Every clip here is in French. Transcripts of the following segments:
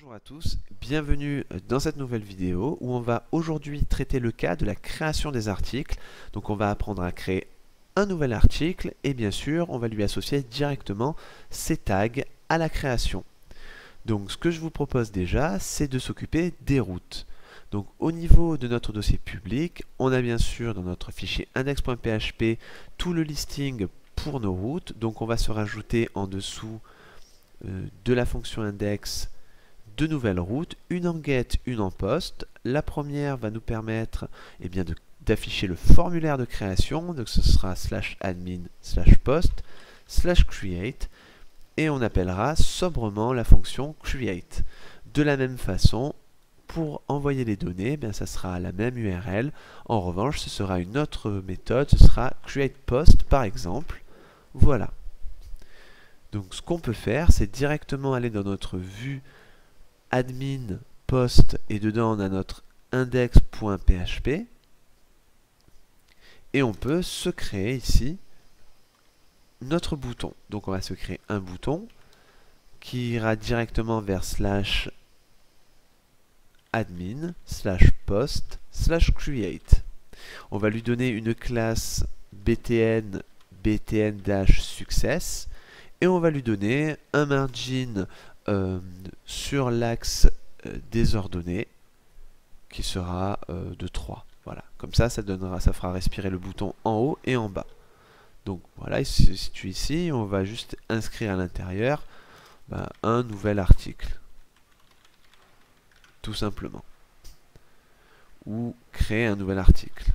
Bonjour à tous, bienvenue dans cette nouvelle vidéo où on va aujourd'hui traiter le cas de la création des articles. Donc on va apprendre à créer un nouvel article et bien sûr on va lui associer directement ses tags à la création. Donc ce que je vous propose déjà, c'est de s'occuper des routes. Donc au niveau de notre dossier public, on a bien sûr dans notre fichier index.php tout le listing pour nos routes. Donc on va se rajouter en dessous de la fonction index deux nouvelles routes, une en get, une en post. La première va nous permettre d'afficher le formulaire de création, donc ce sera /admin/post/create et on appellera sobrement la fonction create. De la même façon, pour envoyer les données, ça sera la même URL. En revanche, ce sera une autre méthode, ce sera createPost par exemple. Voilà. Donc ce qu'on peut faire, c'est directement aller dans notre vue admin post et dedans on a notre index.php et on peut se créer ici notre bouton. Donc on va se créer un bouton qui ira directement vers /admin/post/create. On va lui donner une classe btn-success et on va lui donner un margin sur l'axe des ordonnées qui sera de 3. Voilà, comme ça, ça fera respirer le bouton en haut et en bas. Donc voilà, il se situe ici. On va juste inscrire à l'intérieur un nouvel article, tout simplement, ou créer un nouvel article.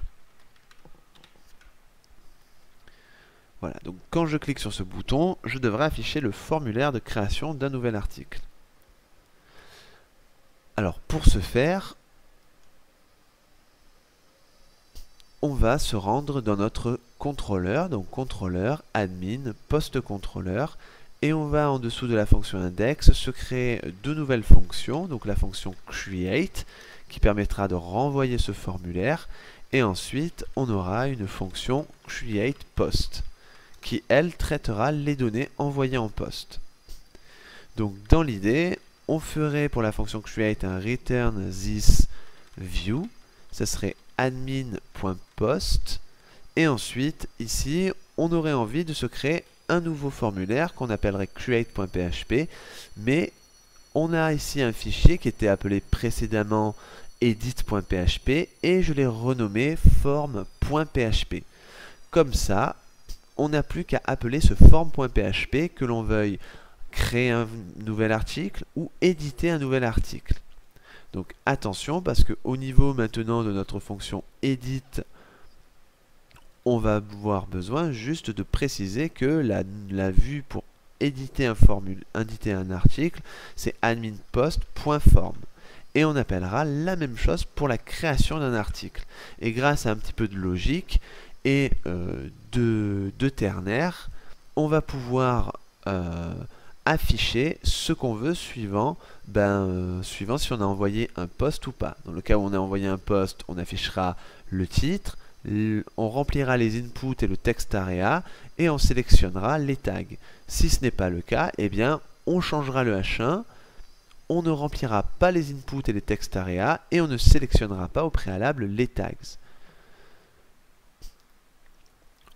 Voilà, donc quand je clique sur ce bouton, je devrais afficher le formulaire de création d'un nouvel article. Alors pour ce faire, on va se rendre dans notre contrôleur, donc contrôleur, admin, post contrôleur, et on va en dessous de la fonction index se créer deux nouvelles fonctions, donc la fonction create qui permettra de renvoyer ce formulaire, et ensuite on aura une fonction createPost qui, elle, traitera les données envoyées en poste. Donc, dans l'idée, on ferait pour la fonction create un return this view, ça serait admin.post, et ensuite, ici, on aurait envie de se créer un nouveau formulaire qu'on appellerait create.php, mais on a ici un fichier qui était appelé précédemment edit.php, et je l'ai renommé form.php. Comme ça, on n'a plus qu'à appeler ce form.php que l'on veuille créer un nouvel article ou éditer un nouvel article. Donc attention, parce qu'au niveau maintenant de notre fonction edit, on va avoir besoin juste de préciser que la vue pour éditer un article, c'est adminpost.form. Et on appellera la même chose pour la création d'un article. Et grâce à un petit peu de logique et de ternaire, on va pouvoir afficher ce qu'on veut suivant si on a envoyé un post ou pas. Dans le cas où on a envoyé un post, on affichera le titre, on remplira les inputs et le text area et on sélectionnera les tags. Si ce n'est pas le cas, on changera le H1, on ne remplira pas les inputs et les text area et on ne sélectionnera pas au préalable les tags.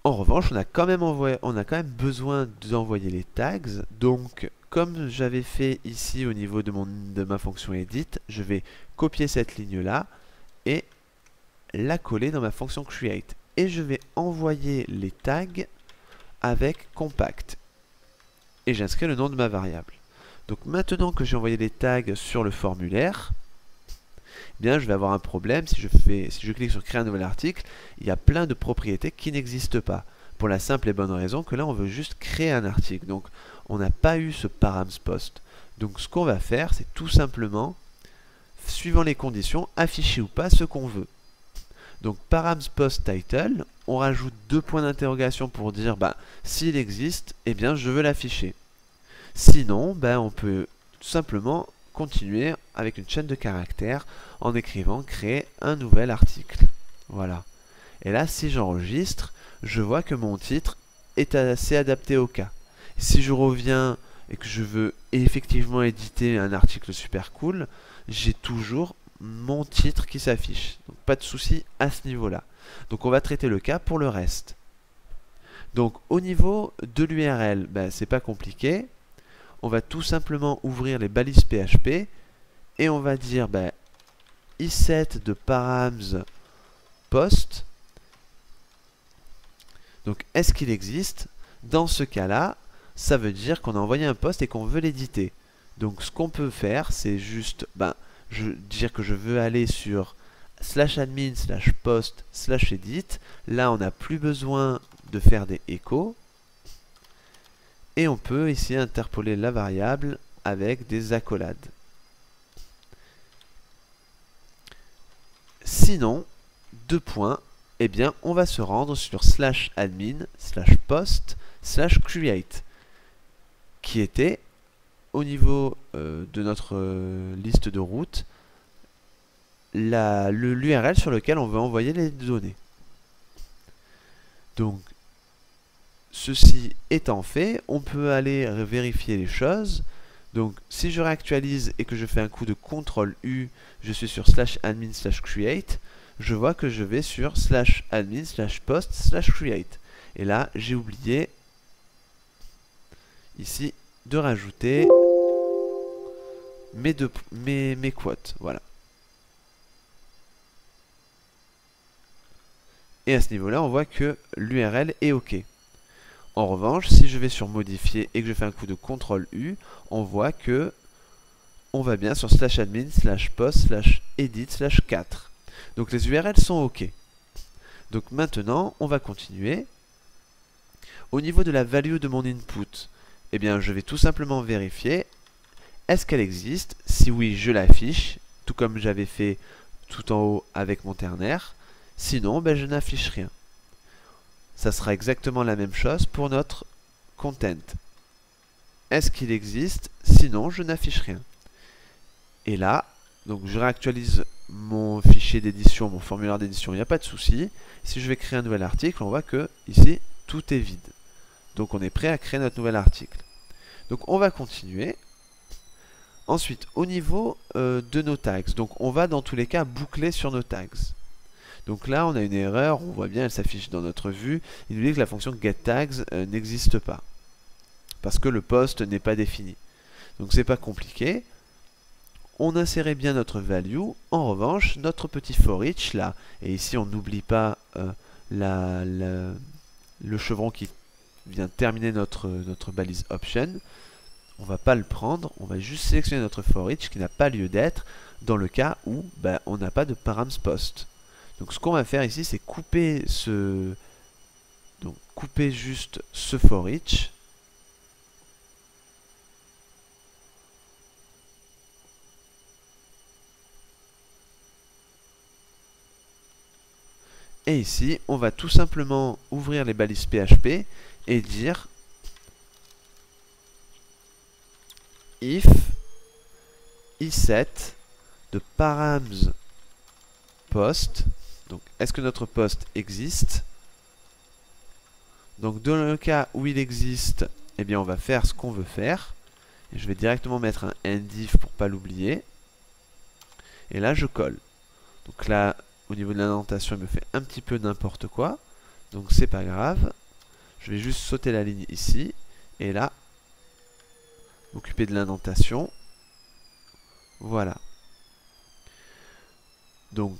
En revanche, on a quand même besoin d'envoyer les tags. Donc, comme j'avais fait ici au niveau de ma fonction edit, je vais copier cette ligne-là et la coller dans ma fonction create. Et je vais envoyer les tags avec compact. Et j'inscris le nom de ma variable. Donc maintenant que j'ai envoyé les tags sur le formulaire, je vais avoir un problème. Si je clique sur créer un nouvel article, il y a plein de propriétés qui n'existent pas. Pour la simple et bonne raison que là, on veut juste créer un article. Donc, on n'a pas eu ce params_post. Donc, ce qu'on va faire, c'est tout simplement, suivant les conditions, afficher ou pas ce qu'on veut. Donc, params_post_title, on rajoute deux points d'interrogation pour dire, s'il existe, je veux l'afficher. Sinon, on peut tout simplement continuer avec une chaîne de caractères en écrivant créer un nouvel article. Voilà. Et là, si j'enregistre, je vois que mon titre est assez adapté au cas. Si je reviens et que je veux effectivement éditer un article super cool, j'ai toujours mon titre qui s'affiche. Donc pas de souci à ce niveau-là. Donc on va traiter le cas pour le reste. Donc au niveau de l'URL, ben, c'est pas compliqué. On va tout simplement ouvrir les balises PHP et on va dire ben, i7 de params post. Donc est-ce qu'il existe? Dans ce cas-là, ça veut dire qu'on a envoyé un post et qu'on veut l'éditer. Donc ce qu'on peut faire, c'est juste dire que je veux aller sur /admin /post /edit. Là, on n'a plus besoin de faire des échos. Et on peut ici interpoler la variable avec des accolades. Sinon, deux points, eh bien, on va se rendre sur /admin /post /create, qui était au niveau de notre liste de route l'URL sur lequel on veut envoyer les données. Donc, ceci étant fait, on peut aller vérifier les choses. Donc, si je réactualise et que je fais un coup de CTRL-U, je suis sur /admin /create, je vois que je vais sur /admin /post /create. Et là, j'ai oublié ici de rajouter mes quotes. Voilà. Et à ce niveau-là, on voit que l'URL est OK. En revanche, si je vais sur modifier et que je fais un coup de CTRL-U, on voit que on va bien sur /admin /post /edit /4. Donc les URL sont OK. Donc maintenant, on va continuer. Au niveau de la value de mon input, eh bien, je vais tout simplement vérifier est-ce qu'elle existe. Si oui, je l'affiche, tout comme j'avais fait tout en haut avec mon ternaire. Sinon, ben, je n'affiche rien. Ça sera exactement la même chose pour notre content. Est-ce qu'il existe? Sinon, je n'affiche rien. Et là, donc je réactualise mon fichier d'édition, mon formulaire d'édition, il n'y a pas de souci. Si je vais créer un nouvel article, on voit que ici, tout est vide. Donc on est prêt à créer notre nouvel article. Donc on va continuer. Ensuite, au niveau de nos tags, donc on va dans tous les cas boucler sur nos tags. Donc là, on a une erreur, on voit bien, elle s'affiche dans notre vue. Il nous dit que la fonction getTags n'existe pas, parce que le post n'est pas défini. Donc c'est pas compliqué. On insérait bien notre value. En revanche, notre petit for each là, et ici on n'oublie pas le chevron qui vient terminer notre balise option. On va pas le prendre, on va juste sélectionner notre for each qui n'a pas lieu d'être dans le cas où on n'a pas de params post. Donc ce qu'on va faire ici, c'est couper couper juste ce for each. Et ici, on va tout simplement ouvrir les balises PHP et dire if i7 de params post. Donc, est-ce que notre post existe? Donc, dans le cas où il existe, eh bien, on va faire ce qu'on veut faire. Et je vais directement mettre un endif pour pas l'oublier. Et là, je colle. Donc là, au niveau de l'indentation, il me fait un petit peu n'importe quoi. Donc, c'est pas grave. Je vais juste sauter la ligne ici. Et là, m'occuper de l'indentation. Voilà. Donc,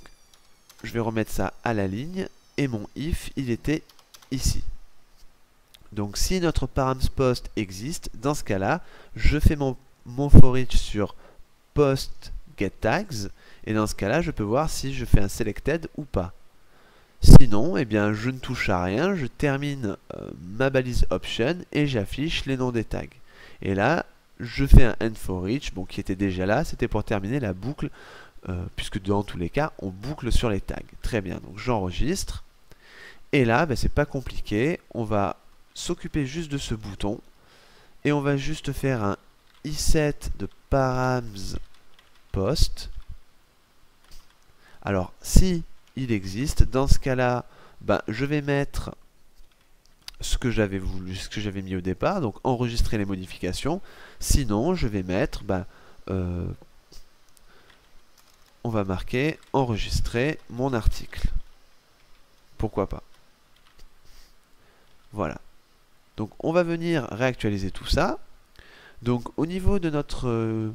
je vais remettre ça à la ligne. Et mon if, il était ici. Donc, si notre params post existe, dans ce cas-là, je fais mon for each sur post getTags. Et dans ce cas-là, je peux voir si je fais un selected ou pas. Sinon, eh bien, je ne touche à rien. Je termine ma balise option et j'affiche les noms des tags. Et là, je fais un end for each, bon, qui était déjà là. C'était pour terminer la boucle. Puisque dans tous les cas, on boucle sur les tags. Très bien, donc j'enregistre. Et là, c'est pas compliqué. On va s'occuper juste de ce bouton. Et on va juste faire un i7 de params post. Alors, si il existe, dans ce cas-là, je vais mettre ce que j'avais voulu, ce que j'avais mis au départ, donc enregistrer les modifications. Sinon, je vais mettre, on va marquer enregistrer mon article. Pourquoi pas. Voilà. Donc on va venir réactualiser tout ça. Donc au niveau de notre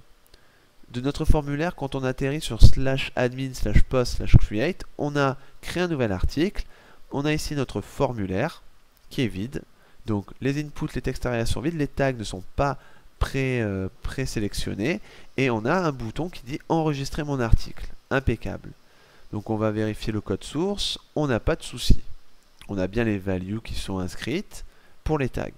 formulaire, quand on atterrit sur /admin/post/create, on a créé un nouvel article. On a ici notre formulaire qui est vide. Donc les inputs, les textes arrière sont vides, les tags ne sont pas présélectionnés. Et on a un bouton qui dit enregistrer mon article. Impeccable. Donc on va vérifier le code source. On n'a pas de souci. On a bien les values qui sont inscrites pour les tags.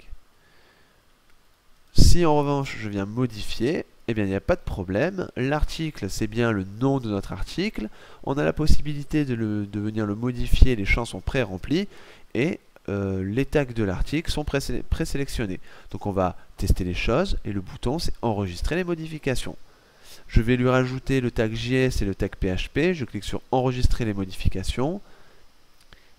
Si en revanche je viens modifier, eh bien il n'y a pas de problème. L'article, c'est bien le nom de notre article. On a la possibilité de venir le modifier, les champs sont pré-remplis et les tags de l'article sont présélectionnés. Donc on va tester les choses et le bouton c'est enregistrer les modifications. Je vais lui rajouter le tag JS et le tag PHP. Je clique sur enregistrer les modifications.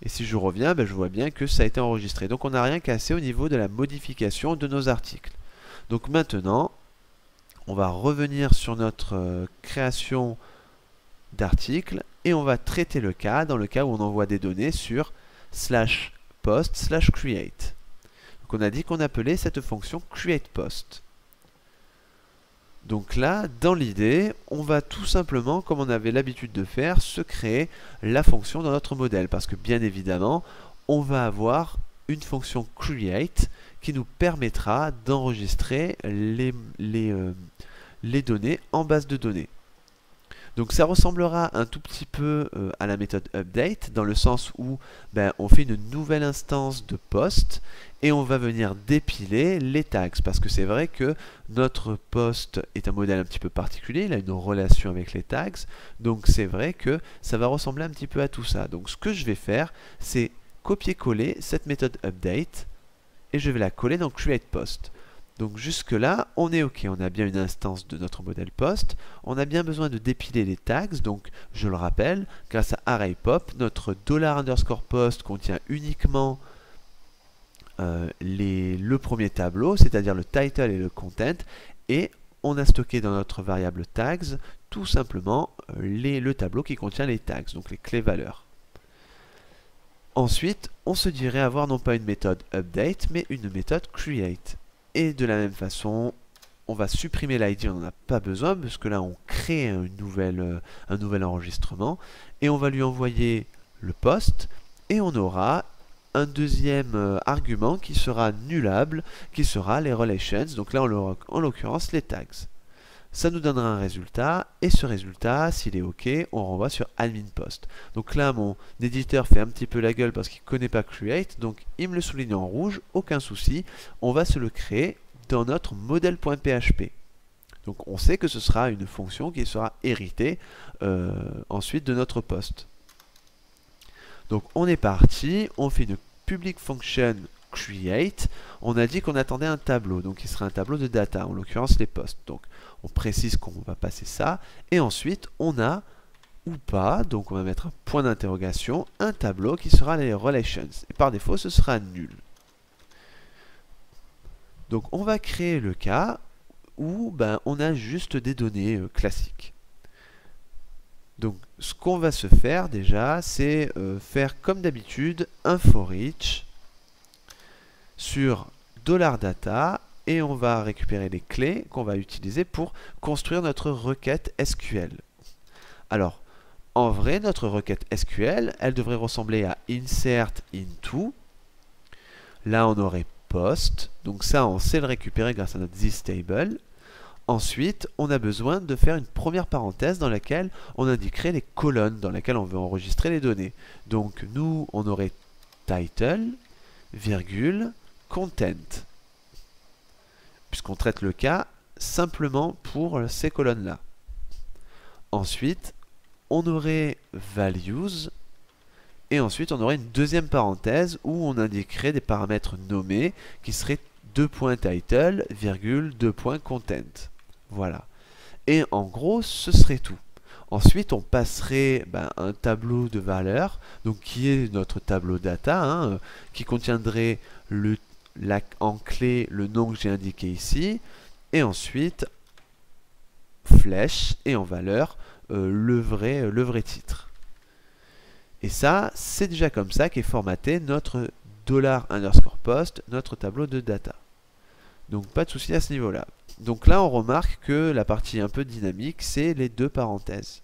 Et si je reviens, je vois bien que ça a été enregistré. Donc on n'a rien cassé au niveau de la modification de nos articles. Donc maintenant, on va revenir sur notre création d'articles et on va traiter le cas dans le cas où on envoie des données sur /post/create. Donc on a dit qu'on appelait cette fonction createPost. Donc là, dans l'idée, on va tout simplement, comme on avait l'habitude de faire, se créer la fonction dans notre modèle. Parce que bien évidemment, on va avoir une fonction create qui nous permettra d'enregistrer les données en base de données. Donc ça ressemblera un tout petit peu à la méthode update, dans le sens où on fait une nouvelle instance de post et on va venir dépiler les tags, parce que c'est vrai que notre post est un modèle un petit peu particulier, il a une relation avec les tags, donc c'est vrai que ça va ressembler un petit peu à tout ça. Donc ce que je vais faire, c'est copier-coller cette méthode update et je vais la coller dans createPost. Donc jusque là, on est OK, on a bien une instance de notre modèle post, on a bien besoin de dépiler les tags, donc je le rappelle, grâce à ArrayPop, notre $_post contient uniquement le premier tableau, c'est-à-dire le title et le content, et on a stocké dans notre variable tags tout simplement le tableau qui contient les tags, donc les clés valeurs. Ensuite, on se dirait avoir non pas une méthode update, mais une méthode create. Et de la même façon, on va supprimer l'id, on n'en a pas besoin, parce que là on crée un nouvel enregistrement, et on va lui envoyer le post, et on aura un deuxième argument qui sera nullable, qui sera les relations, donc là en l'occurrence les tags. Ça nous donnera un résultat, et ce résultat, s'il est OK, on renvoie sur admin post. Donc là, mon éditeur fait un petit peu la gueule parce qu'il ne connaît pas create, donc il me le souligne en rouge, aucun souci, on va se le créer dans notre modèle.php. Donc on sait que ce sera une fonction qui sera héritée ensuite de notre post. Donc on est parti, on fait une public function create, on a dit qu'on attendait un tableau, donc il sera un tableau de data, en l'occurrence les posts. Donc on précise qu'on va passer ça, et ensuite on a ou pas, donc on va mettre un point d'interrogation, un tableau qui sera les relations, et par défaut ce sera nul. Donc on va créer le cas où on a juste des données classiques. Donc ce qu'on va se faire déjà, c'est faire comme d'habitude un for each sur $data et on va récupérer les clés qu'on va utiliser pour construire notre requête SQL. Alors, en vrai, notre requête SQL, elle devrait ressembler à insert into. Là, on aurait post. Donc ça, on sait le récupérer grâce à notre thisTable. Ensuite, on a besoin de faire une première parenthèse dans laquelle on indiquerait les colonnes dans lesquelles on veut enregistrer les données. Donc nous, on aurait title, virgule, content. Puisqu'on traite le cas simplement pour ces colonnes-là. Ensuite, on aurait values, et ensuite on aurait une deuxième parenthèse où on indiquerait des paramètres nommés qui seraient $title, $content. Voilà. Et en gros, ce serait tout. Ensuite, on passerait un tableau de valeurs, donc qui est notre tableau data, qui contiendrait en clé le nom que j'ai indiqué ici, et ensuite flèche et en valeur le vrai titre. Et ça, c'est déjà comme ça qu'est formaté notre $_post, notre tableau de data. Donc pas de souci à ce niveau-là. Donc là, on remarque que la partie un peu dynamique, c'est les deux parenthèses.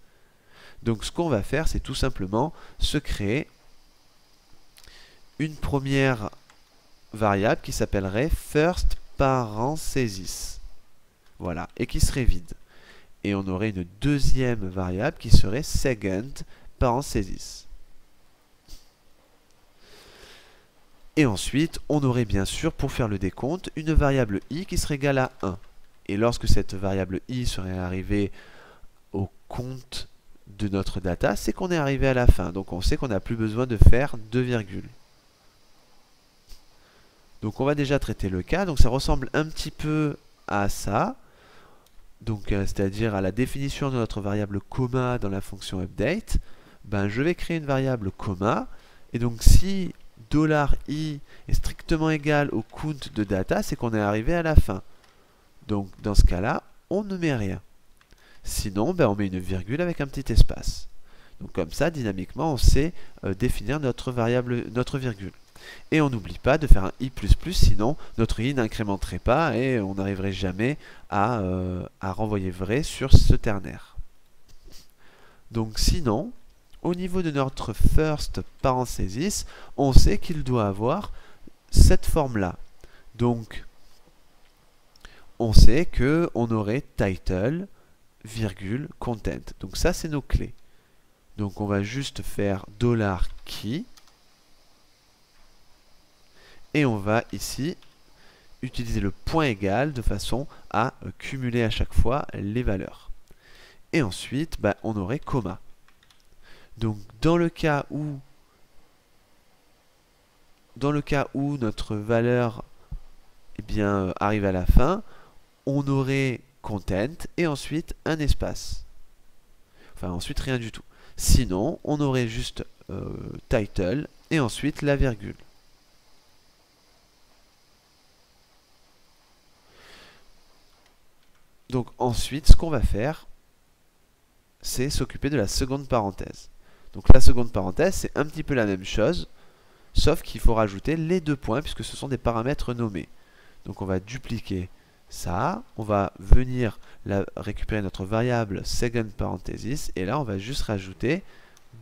Donc ce qu'on va faire, c'est tout simplement se créer une première variable qui s'appellerait first parenthesis. Voilà, et qui serait vide. Et on aurait une deuxième variable qui serait second parenthesis. Et ensuite, on aurait bien sûr, pour faire le décompte, une variable i qui serait égale à 1. Et lorsque cette variable i serait arrivée au compte de notre data, c'est qu'on est arrivé à la fin. Donc on sait qu'on n'a plus besoin de faire 2 virgules. Donc on va déjà traiter le cas. Donc ça ressemble un petit peu à ça. Donc c'est-à-dire à la définition de notre variable comma dans la fonction update. Ben, je vais créer une variable comma. Et donc si $i est strictement égal au count de data, c'est qu'on est arrivé à la fin. Donc dans ce cas-là, on ne met rien. Sinon, ben, on met une virgule avec un petit espace. Donc comme ça, dynamiquement, on sait définir notre variable, notre virgule. Et on n'oublie pas de faire un i++, sinon notre i n'incrémenterait pas et on n'arriverait jamais à renvoyer vrai sur ce ternaire. Donc sinon, au niveau de notre first parenthesis, on sait qu'il doit avoir cette forme-là. Donc, on sait qu'on aurait title, virgule, content. Donc ça, c'est nos clés. Donc on va juste faire $key. Et on va ici utiliser le point égal de façon à cumuler à chaque fois les valeurs. Et ensuite, bah, on aurait comma. Donc dans le cas où notre valeur arrive à la fin, on aurait content et ensuite un espace. Enfin ensuite rien du tout. Sinon, on aurait juste title et ensuite la virgule. Donc ensuite, ce qu'on va faire, c'est s'occuper de la seconde parenthèse. Donc la seconde parenthèse, c'est un petit peu la même chose, sauf qu'il faut rajouter les 2 points puisque ce sont des paramètres nommés. Donc on va dupliquer ça, on va venir récupérer notre variable second parenthesis et là on va juste rajouter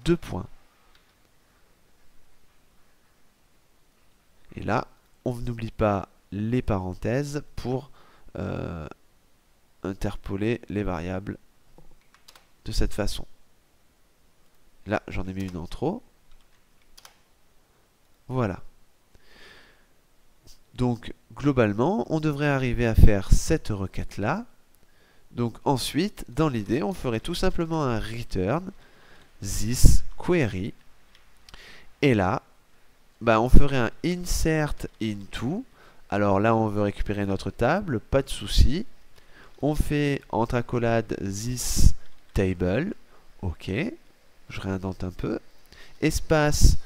2 points. Et là, on n'oublie pas les parenthèses pour interpoler les variables de cette façon. Là, j'en ai mis une en trop. Voilà. Donc, globalement, on devrait arriver à faire cette requête-là. Donc, ensuite, dans l'idée, on ferait tout simplement un return this query. Et là, bah, on ferait un insert into. Alors là, on veut récupérer notre table, pas de souci. On fait entre accolades this table. OK. Je réindente un peu. Espace.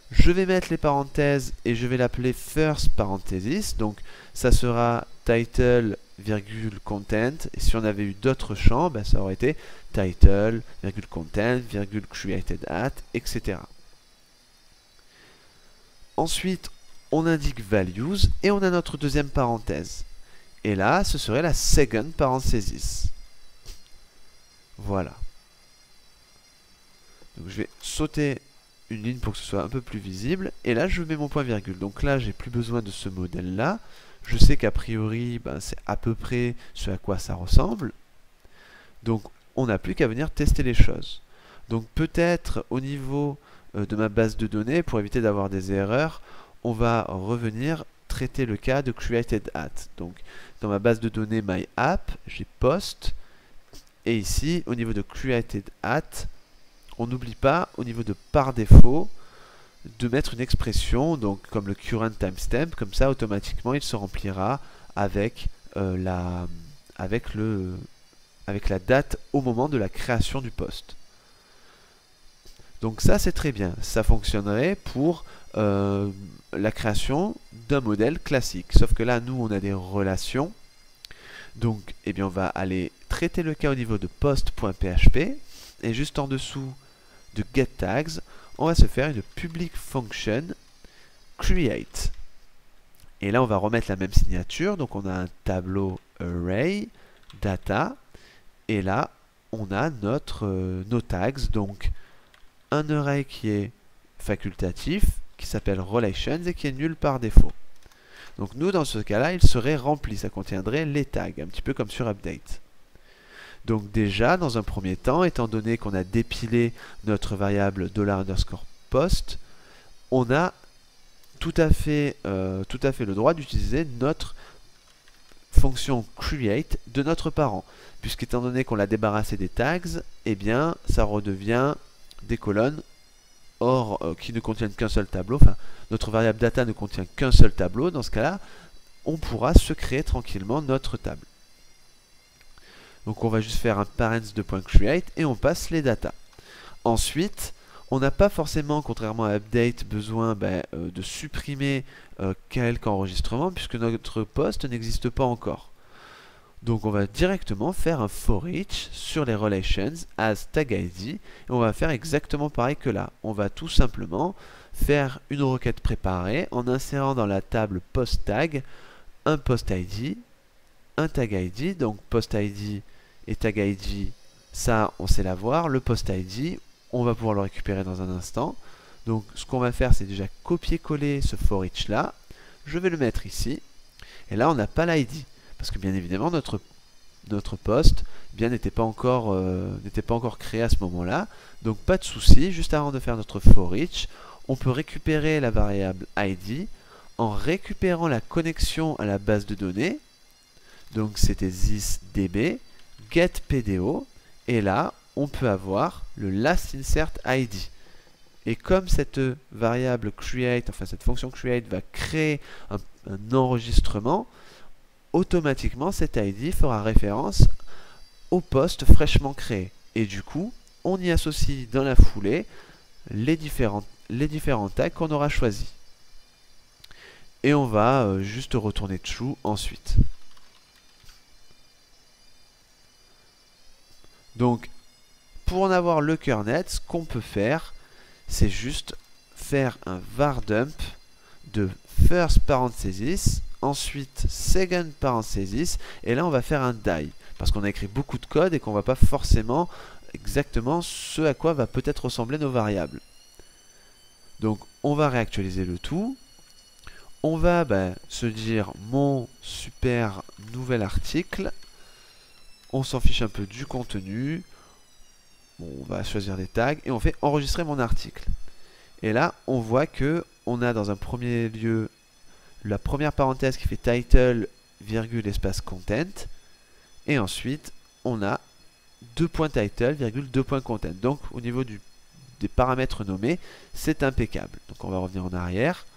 Je vais mettre les parenthèses et je vais l'appeler first parenthesis. Donc ça sera title, virgule, content. Et si on avait eu d'autres champs, ben, ça aurait été title, virgule, content, virgule, created at, etc. Ensuite, on indique values et on a notre deuxième parenthèse. Et là, ce serait la second parenthesis. Voilà. Donc je vais sauter une ligne pour que ce soit un peu plus visible. Et là, je mets mon point virgule. Donc là, j'ai plus besoin de ce modèle-là. Je sais qu'a priori, ben, c'est à peu près ce à quoi ça ressemble. Donc, on n'a plus qu'à venir tester les choses. Donc peut-être au niveau de ma base de données, pour éviter d'avoir des erreurs, on va revenir traiter le cas de created at. Donc dans ma base de données myApp, j'ai post. Et ici, au niveau de created at, on n'oublie pas, au niveau de par défaut, de mettre une expression, donc comme le current timestamp, comme ça automatiquement il se remplira avec, avec la date au moment de la création du post. Donc ça c'est très bien, ça fonctionnerait pour la création d'un modèle classique. Sauf que là nous on a des relations, donc eh bien, on va aller traiter le cas au niveau de post.php et juste en dessous de getTags, on va se faire une public function create. Et là on va remettre la même signature, donc on a un tableau array data et là on a nos tags, donc un array qui est facultatif, qui s'appelle relations et qui est nul par défaut. Donc nous, dans ce cas-là, il serait rempli, ça contiendrait les tags, un petit peu comme sur update. Donc déjà, dans un premier temps, étant donné qu'on a dépilé notre variable $_post, on a tout à fait le droit d'utiliser notre fonction create de notre parent, puisqu'étant donné qu'on l'a débarrassé des tags, eh bien, ça redevient des colonnes qui ne contiennent qu'un seul tableau. Enfin, notre variable data ne contient qu'un seul tableau. Dans ce cas-là, on pourra se créer tranquillement notre table. Donc on va juste faire un parents de .create et on passe les data. Ensuite, on n'a pas forcément, contrairement à update, besoin de supprimer quelques enregistrements puisque notre post n'existe pas encore. Donc on va directement faire un for each sur les relations as tag id et on va faire exactement pareil que là. On va tout simplement faire une requête préparée en insérant dans la table post tag un post id, un tag id, donc post id et tag id, ça on sait l'avoir. Le post id, on va pouvoir le récupérer dans un instant. Donc ce qu'on va faire, c'est déjà copier-coller ce for each là. Je vais le mettre ici et là on n'a pas l'id. Parce que bien évidemment notre post n'était pas encore créé à ce moment-là. Donc pas de souci, juste avant de faire notre for each, on peut récupérer la variable id en récupérant la connexion à la base de données. Donc c'était thisDB getPDO et là on peut avoir le last insert id. Et comme cette variable create, enfin cette fonction create va créer un enregistrement, automatiquement cet ID fera référence au poste fraîchement créé. Et du coup, on y associe dans la foulée les différents tags qu'on aura choisis. Et on va juste retourner true ensuite. Donc, pour en avoir le cœur net, ce qu'on peut faire, c'est juste faire un var dump de first parenthesis, ensuite second parenthesis, et là on va faire un die, parce qu'on a écrit beaucoup de code et qu'on ne voit pas forcément exactement ce à quoi va peut-être ressembler nos variables. Donc on va réactualiser le tout, on va se dire mon super nouvel article, on s'en fiche un peu du contenu, bon, on va choisir des tags, et on fait enregistrer mon article. Et là on voit que on a dans un premier lieu la première parenthèse qui fait title, virgule, espace content. Et ensuite, on a $title, virgule, $content. Donc, au niveau des paramètres nommés, c'est impeccable. Donc, on va revenir en arrière.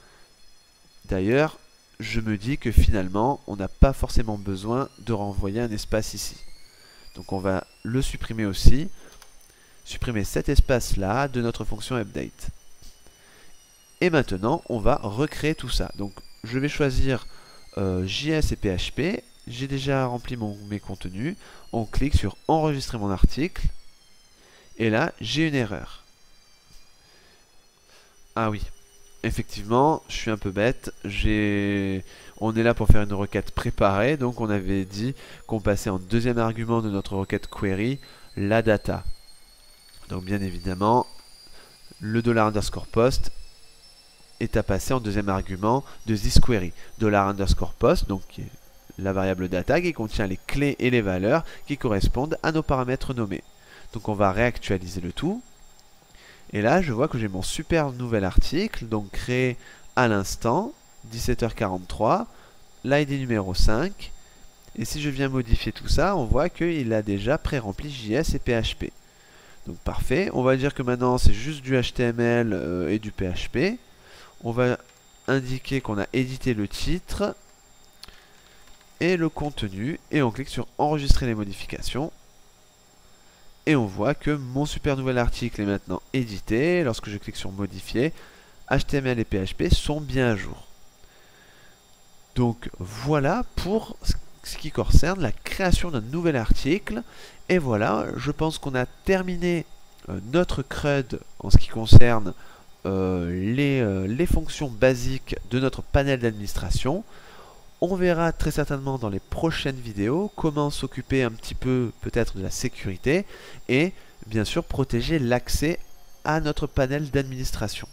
D'ailleurs, je me dis que finalement, on n'a pas forcément besoin de renvoyer un espace ici. Donc, on va le supprimer aussi. Supprimer cet espace-là de notre fonction update. Et maintenant, on va recréer tout ça. Donc, je vais choisir JS et PHP. J'ai déjà rempli mes contenus. On clique sur enregistrer mon article. Et là, j'ai une erreur. Ah oui, effectivement, je suis un peu bête. On est là pour faire une requête préparée. Donc, on avait dit qu'on passait en deuxième argument de notre requête query la data. Donc, bien évidemment, le $_post est à passer en deuxième argument de this query. $_post, donc qui est la variable data qui contient les clés et les valeurs qui correspondent à nos paramètres nommés. Donc on va réactualiser le tout. Et là, je vois que j'ai mon super nouvel article, donc créé à l'instant, 17h43, l'ID numéro 5. Et si je viens modifier tout ça, on voit qu'il a déjà pré-rempli JS et PHP. Donc parfait. On va dire que maintenant, c'est juste du HTML et du PHP. On va indiquer qu'on a édité le titre et le contenu et on clique sur enregistrer les modifications Et on voit que mon super nouvel article est maintenant édité. Lorsque je clique sur modifier, HTML et PHP sont bien à jour. Donc voilà pour ce qui concerne la création d'un nouvel article. Et voilà, je pense qu'on a terminé notre CRUD en ce qui concerne les fonctions basiques de notre panel d'administration. On verra très certainement dans les prochaines vidéos comment s'occuper un petit peu peut-être de la sécurité et bien sûr protéger l'accès à notre panel d'administration.